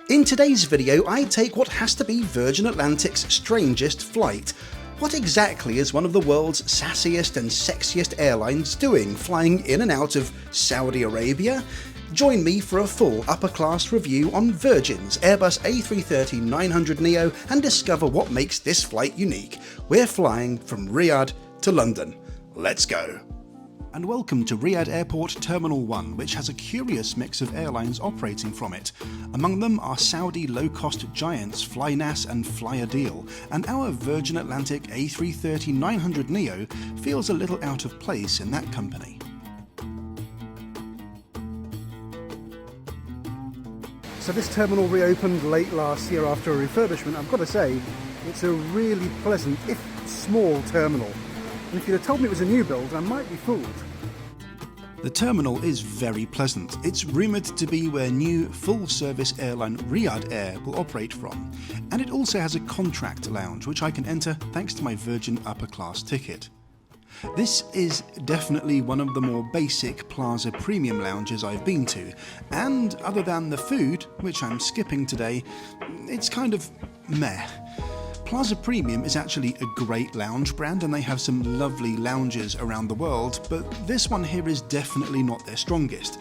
In today's video, I take what has to be Virgin Atlantic's strangest flight. What exactly is one of the world's sassiest and sexiest airlines doing, flying in and out of Saudi Arabia? Join me for a full upper-class review on Virgin's Airbus A330-900neo and discover what makes this flight unique. We're flying from Riyadh to London. Let's go! And welcome to Riyadh Airport Terminal 1, which has a curious mix of airlines operating from it. Among them are Saudi low-cost giants FlyNAS and Flyadeal, and our Virgin Atlantic A330-900neo feels a little out of place in that company. So this terminal reopened late last year after a refurbishment. I've got to say, it's a really pleasant, if small, terminal. And if you'd have told me it was a new build, I might be fooled. The terminal is very pleasant. It's rumoured to be where new full-service airline Riyadh Air will operate from. And it also has a contract lounge, which I can enter thanks to my Virgin upper-class ticket. This is definitely one of the more basic Plaza premium lounges I've been to, and other than the food, which I'm skipping today, it's kind of meh. Plaza Premium is actually a great lounge brand and they have some lovely lounges around the world, but this one here is definitely not their strongest.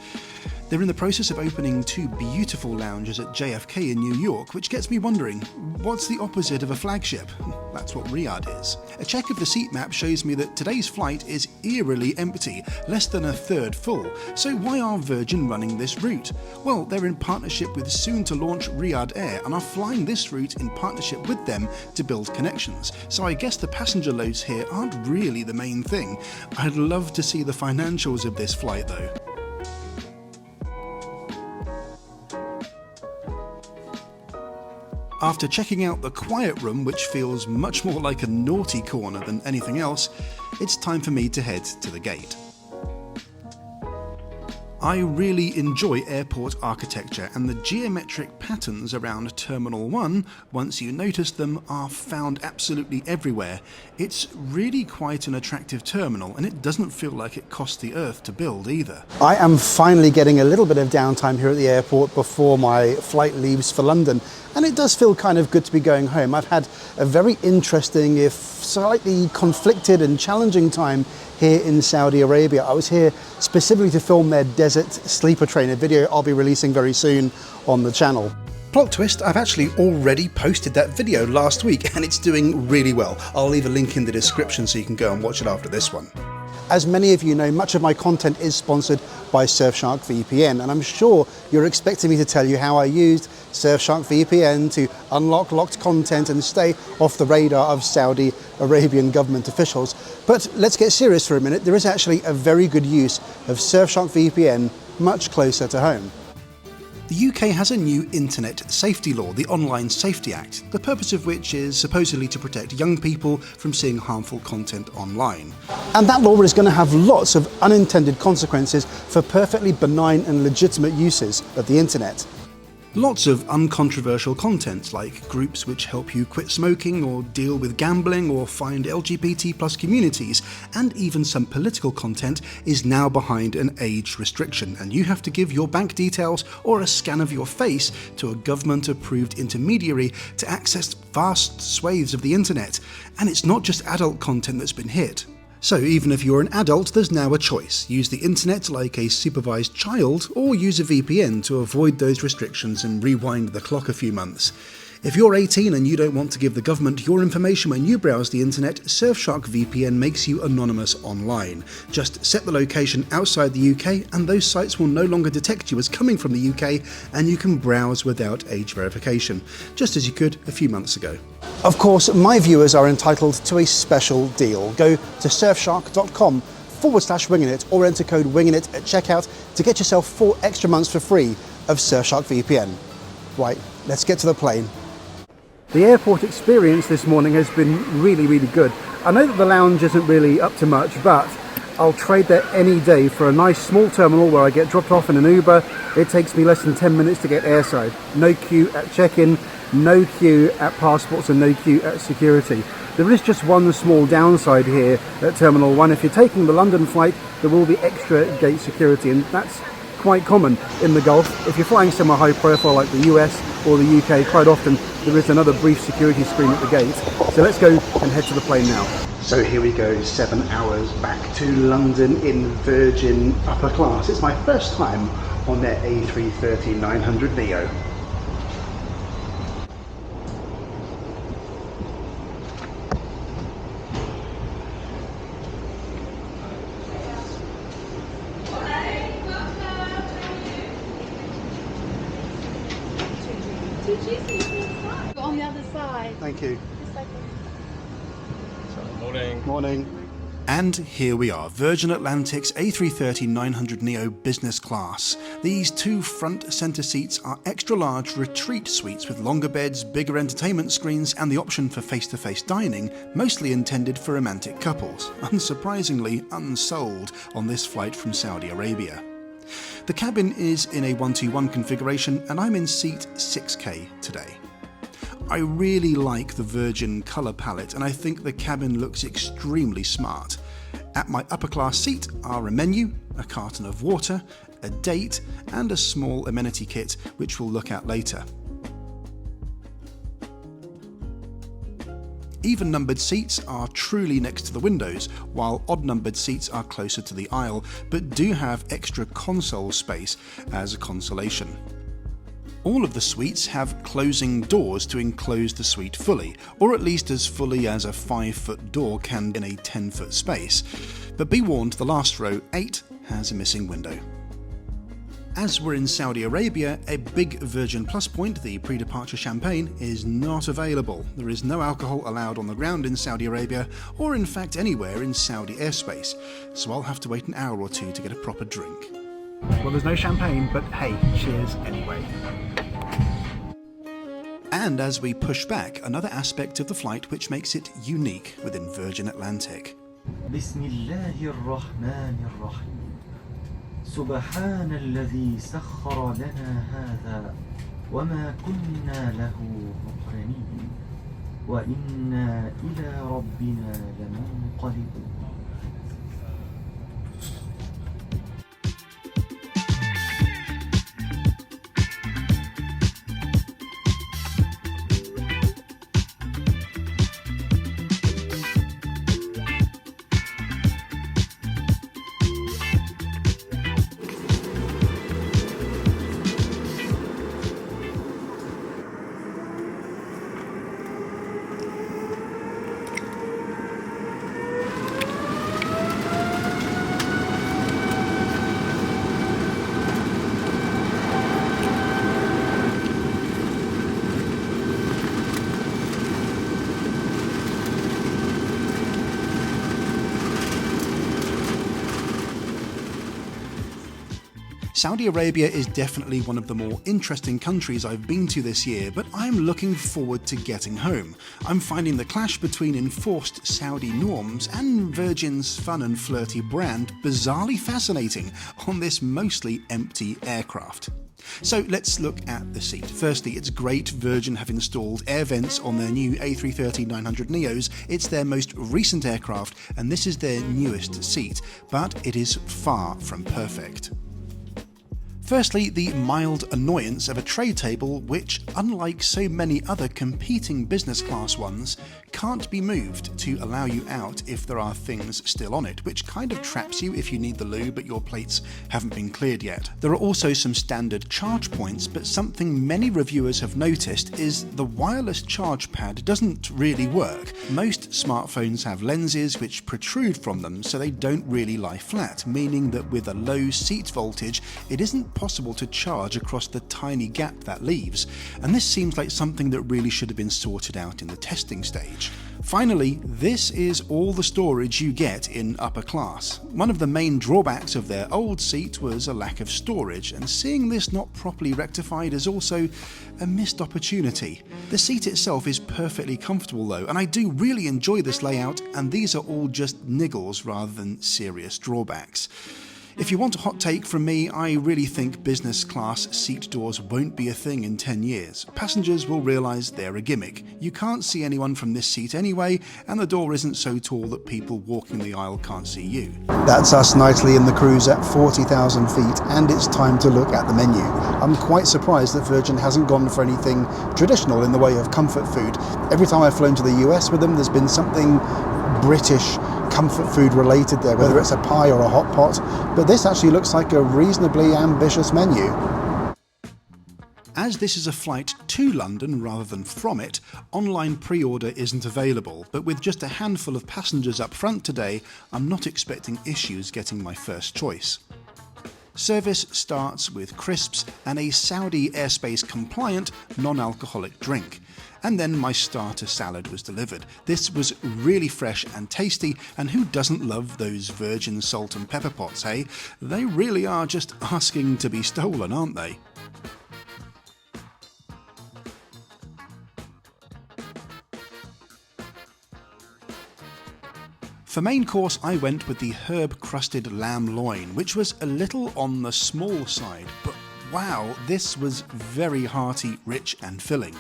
They're in the process of opening two beautiful lounges at JFK in New York, which gets me wondering, what's the opposite of a flagship? That's what Riyadh is. A check of the seat map shows me that today's flight is eerily empty, less than a third full. So why are Virgin running this route? Well, they're in partnership with soon-to-launch Riyadh Air and are flying this route in partnership with them to build connections. So I guess the passenger loads here aren't really the main thing. I'd love to see the financials of this flight though. After checking out the quiet room, which feels much more like a naughty corner than anything else, it's time for me to head to the gate. I really enjoy airport architecture, and the geometric patterns around Terminal 1, once you notice them, are found absolutely everywhere. It's really quite an attractive terminal, and it doesn't feel like it cost the earth to build either. I am finally getting a little bit of downtime here at the airport before my flight leaves for London, and it does feel kind of good to be going home. I've had a very interesting, if slightly conflicted and challenging time here in Saudi Arabia. I was here specifically to film their desert sleeper train, a video I'll be releasing very soon on the channel. Plot twist, I've actually already posted that video last week and it's doing really well. I'll leave a link in the description so you can go and watch it after this one. As many of you know, much of my content is sponsored by Surfshark VPN, and I'm sure you're expecting me to tell you how I used Surfshark VPN to unlock locked content and stay off the radar of Saudi Arabian government officials. But let's get serious for a minute. There is actually a very good use of Surfshark VPN much closer to home. The UK has a new internet safety law, the Online Safety Act, the purpose of which is supposedly to protect young people from seeing harmful content online. And that law is going to have lots of unintended consequences for perfectly benign and legitimate uses of the internet. Lots of uncontroversial content, like groups which help you quit smoking or deal with gambling or find LGBT+ communities, and even some political content is now behind an age restriction, and you have to give your bank details or a scan of your face to a government-approved intermediary to access vast swathes of the internet. And it's not just adult content that's been hit. So even if you're an adult, there's now a choice. Use the internet like a supervised child, or use a VPN to avoid those restrictions and rewind the clock a few months. If you're 18 and you don't want to give the government your information when you browse the internet, Surfshark VPN makes you anonymous online. Just set the location outside the UK and those sites will no longer detect you as coming from the UK, and you can browse without age verification, just as you could a few months ago. Of course, my viewers are entitled to a special deal. Go to surfshark.com/wingingit or enter code WINGINIT at checkout to get yourself 4 extra months for free of Surfshark VPN. Right, let's get to the plane. The airport experience this morning has been really good. I know that the lounge isn't really up to much, but I'll trade that any day for a nice small terminal where I get dropped off in an Uber. It takes me less than 10 minutes to get airside. No queue at check-in, no queue at passports, and no queue at security. There is just one small downside here at Terminal 1. If you're taking the London flight, there will be extra gate security, and that's quite common in the Gulf. If you're flying somewhere high profile like the US or the UK, quite often there is another brief security screen at the gate. So let's go and head to the plane now. So here we go, 7 hours back to London in Virgin upper class. It's my first time on their A330-900neo. On the other side. Thank you. Morning. Morning. And here we are, Virgin Atlantic's A330-900neo business class. These two front centre seats are extra large retreat suites with longer beds, bigger entertainment screens and the option for face-to-face dining, mostly intended for romantic couples. Unsurprisingly unsold on this flight from Saudi Arabia. The cabin is in a 121 configuration and I'm in seat 6K today. I really like the Virgin colour palette and I think the cabin looks extremely smart. At my upper class seat are a menu, a carton of water, a date and a small amenity kit which we'll look at later. Even numbered seats are truly next to the windows, while odd numbered seats are closer to the aisle, but do have extra console space as a consolation. All of the suites have closing doors to enclose the suite fully, or at least as fully as a 5-foot door can in a 10-foot space. But be warned, the last row, 8, has a missing window. As we're in Saudi Arabia, a big Virgin plus point, the pre-departure champagne, is not available. There is no alcohol allowed on the ground in Saudi Arabia, or in fact anywhere in Saudi airspace, so I'll have to wait an hour or two to get a proper drink. Well, there's no champagne, but hey, cheers anyway. And as we push back, another aspect of the flight which makes it unique within Virgin Atlantic. Bismillahirrahmanirrahim. سبحان الذي سخر لنا هذا وما كنا له مقرنين وإنا إلى ربنا لمنقلبون. Saudi Arabia is definitely one of the more interesting countries I've been to this year, but I'm looking forward to getting home. I'm finding the clash between enforced Saudi norms and Virgin's fun and flirty brand bizarrely fascinating on this mostly empty aircraft. So let's look at the seat. Firstly, it's great Virgin have installed air vents on their new A330-900neos. It's their most recent aircraft and this is their newest seat, but it is far from perfect. Firstly, the mild annoyance of a tray table which, unlike so many other competing business class ones, can't be moved to allow you out if there are things still on it, which kind of traps you if you need the loo but your plates haven't been cleared yet. There are also some standard charge points, but something many reviewers have noticed is the wireless charge pad doesn't really work. Most smartphones have lenses which protrude from them so they don't really lie flat, meaning that with a low seat voltage it isn't possible to charge across the tiny gap that leaves, and this seems like something that really should have been sorted out in the testing stage. Finally, this is all the storage you get in upper class. One of the main drawbacks of their old seat was a lack of storage, and seeing this not properly rectified is also a missed opportunity. The seat itself is perfectly comfortable though, and I do really enjoy this layout, and these are all just niggles rather than serious drawbacks. If you want a hot take from me, I really think business class seat doors won't be a thing in 10 years. Passengers will realise they're a gimmick. You can't see anyone from this seat anyway, and the door isn't so tall that people walking the aisle can't see you. That's us nicely in the cruise at 40,000 feet, and it's time to look at the menu. I'm quite surprised that Virgin hasn't gone for anything traditional in the way of comfort food. Every time I've flown to the US with them, there's been something British comfort food related there, whether it's a pie or a hot pot, but this actually looks like a reasonably ambitious menu. As this is a flight to London rather than from it, online pre-order isn't available, but with just a handful of passengers up front today, I'm not expecting issues getting my first choice. Service starts with crisps and a Saudi Airspace compliant non-alcoholic drink. And then my starter salad was delivered. This was really fresh and tasty, and who doesn't love those Virgin salt and pepper pots, hey? They really are just asking to be stolen, aren't they? For main course, I went with the herb-crusted lamb loin, which was a little on the small side, but wow, this was very hearty, rich and filling.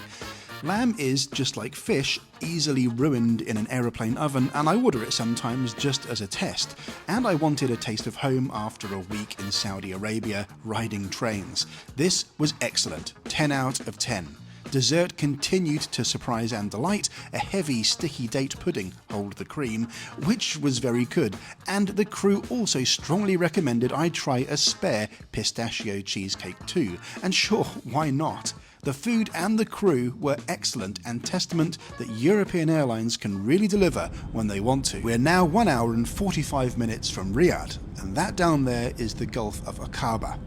Lamb is, just like fish, easily ruined in an aeroplane oven, and I order it sometimes just as a test. And I wanted a taste of home after a week in Saudi Arabia riding trains. This was excellent, 10 out of 10. Dessert continued to surprise and delight. A heavy, sticky date pudding, hold the cream, which was very good. And the crew also strongly recommended I try a spare pistachio cheesecake too. And sure, why not? The food and the crew were excellent and testament that European airlines can really deliver when they want to. We're now 1 hour and 45 minutes from Riyadh, and that down there is the Gulf of Aqaba.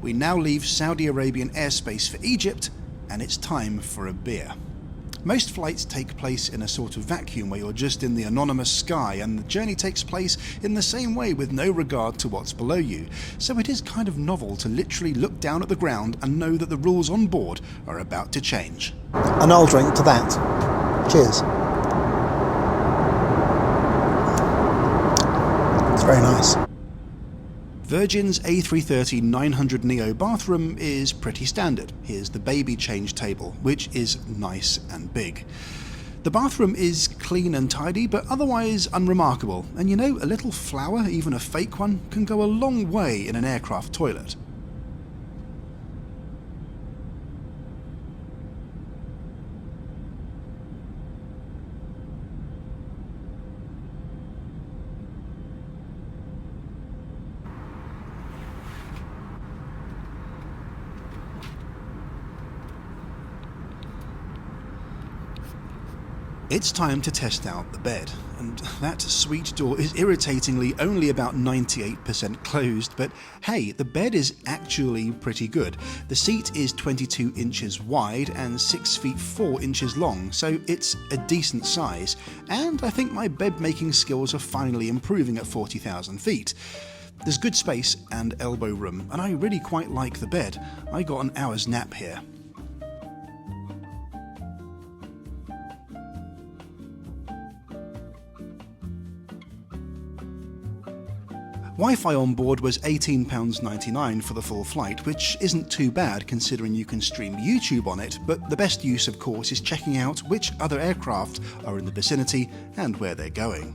We now leave Saudi Arabian airspace for Egypt, and it's time for a beer. Most flights take place in a sort of vacuum where you're just in the anonymous sky, and the journey takes place in the same way with no regard to what's below you. So it is kind of novel to literally look down at the ground and know that the rules on board are about to change. And I'll drink to that. Cheers. It's very nice. Virgin's A330-900neo bathroom is pretty standard. Here's the baby change table, which is nice and big. The bathroom is clean and tidy, but otherwise unremarkable. And you know, a little flower, even a fake one, can go a long way in an aircraft toilet. It's time to test out the bed, and that sweet door is irritatingly only about 98% closed, but hey, the bed is actually pretty good. The seat is 22 inches wide and 6 feet 4 inches long, so it's a decent size, and I think my bed making skills are finally improving at 40,000 feet. There's good space and elbow room, and I really quite like the bed. I got an hour's nap here. Wi-Fi on board was £18.99 for the full flight, which isn't too bad considering you can stream YouTube on it, but the best use of course is checking out which other aircraft are in the vicinity and where they're going.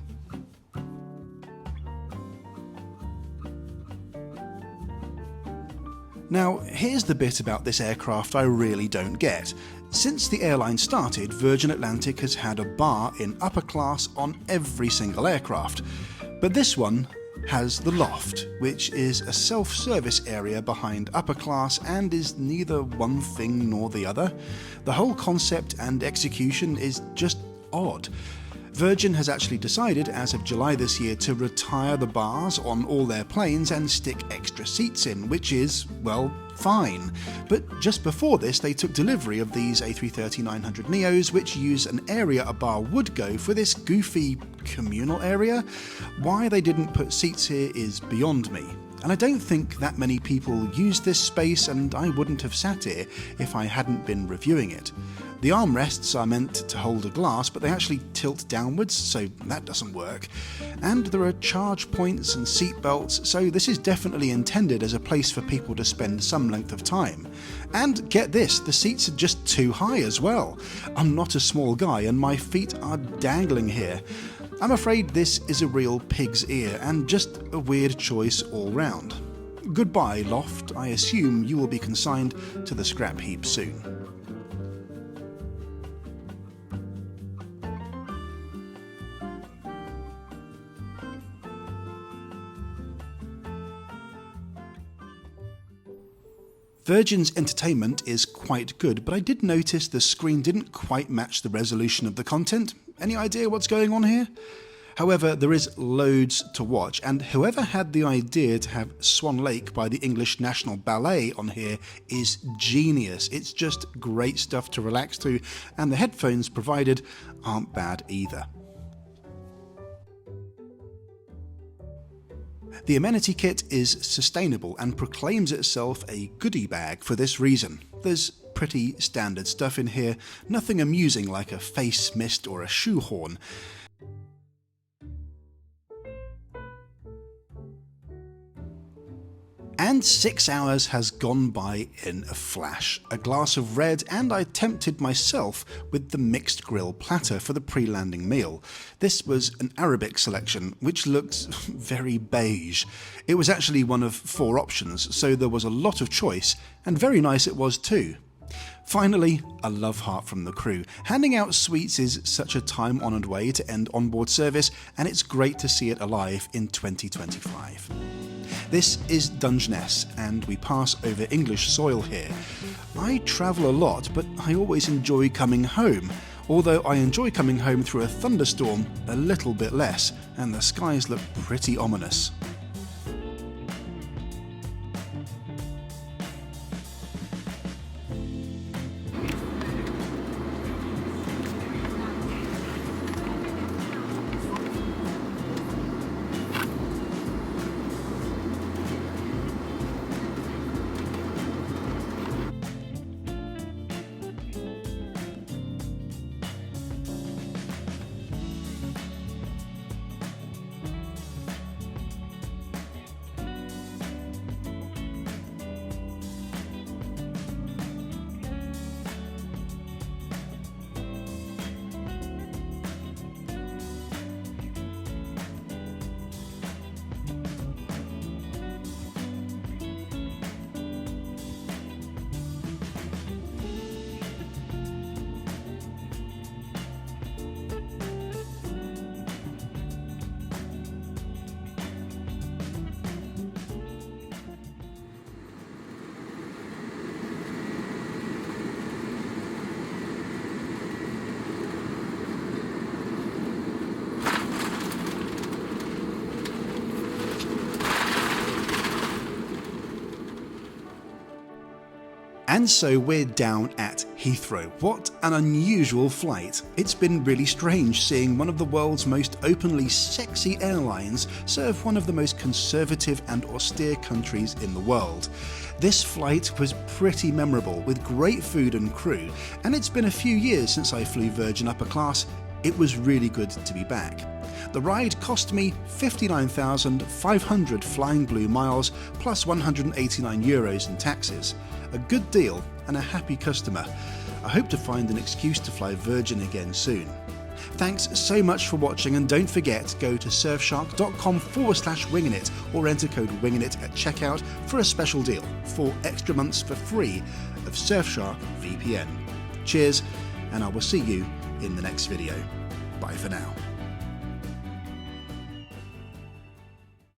Now, here's the bit about this aircraft I really don't get. Since the airline started, Virgin Atlantic has had a bar in upper class on every single aircraft, but this one has the Loft, which is a self-service area behind upper class and is neither one thing nor the other. The whole concept and execution is just odd. Virgin has actually decided, as of July this year, to retire the bars on all their planes and stick extra seats in, which is, well, fine. But just before this, they took delivery of these A330-900neos, which use an area a bar would go for this goofy communal area. Why they didn't put seats here is beyond me. And I don't think that many people use this space, and I wouldn't have sat here if I hadn't been reviewing it. The armrests are meant to hold a glass, but they actually tilt downwards, so that doesn't work. And there are charge points and seat belts, so this is definitely intended as a place for people to spend some length of time. And get this, the seats are just too high as well. I'm not a small guy and my feet are dangling here. I'm afraid this is a real pig's ear and just a weird choice all round. Goodbye, Loft. I assume you will be consigned to the scrap heap soon. Virgin's entertainment is quite good, but I did notice the screen didn't quite match the resolution of the content. Any idea what's going on here? However, there is loads to watch, and whoever had the idea to have Swan Lake by the English National Ballet on here is genius. It's just great stuff to relax to, and the headphones provided aren't bad either. The amenity kit is sustainable and proclaims itself a goodie bag for this reason. There's pretty standard stuff in here, nothing amusing like a face mist or a shoehorn. And 6 hours has gone by in a flash. A glass of red, and I tempted myself with the mixed grill platter for the pre-landing meal. This was an Arabic selection, which looks very beige. It was actually one of 4 options, so there was a lot of choice, and very nice it was too. Finally, a love heart from the crew. Handing out sweets is such a time-honoured way to end onboard service, and it's great to see it alive in 2025. This is Dungeness, and we pass over English soil here. I travel a lot, but I always enjoy coming home. Although I enjoy coming home through a thunderstorm a little bit less, and the skies look pretty ominous. And so we're down at Heathrow. What an unusual flight. It's been really strange seeing one of the world's most openly sexy airlines serve one of the most conservative and austere countries in the world. This flight was pretty memorable with great food and crew, and it's been a few years since I flew Virgin upper class. It was really good to be back. The ride cost me 59,500 Flying Blue miles plus 189 euros in taxes. A good deal and a happy customer. I hope to find an excuse to fly Virgin again soon. Thanks so much for watching, and don't forget, go to surfshark.com/wingingit or enter code WINGINIT at checkout for a special deal, 4 extra months for free of Surfshark VPN. Cheers, and I will see you in the next video. Bye for now.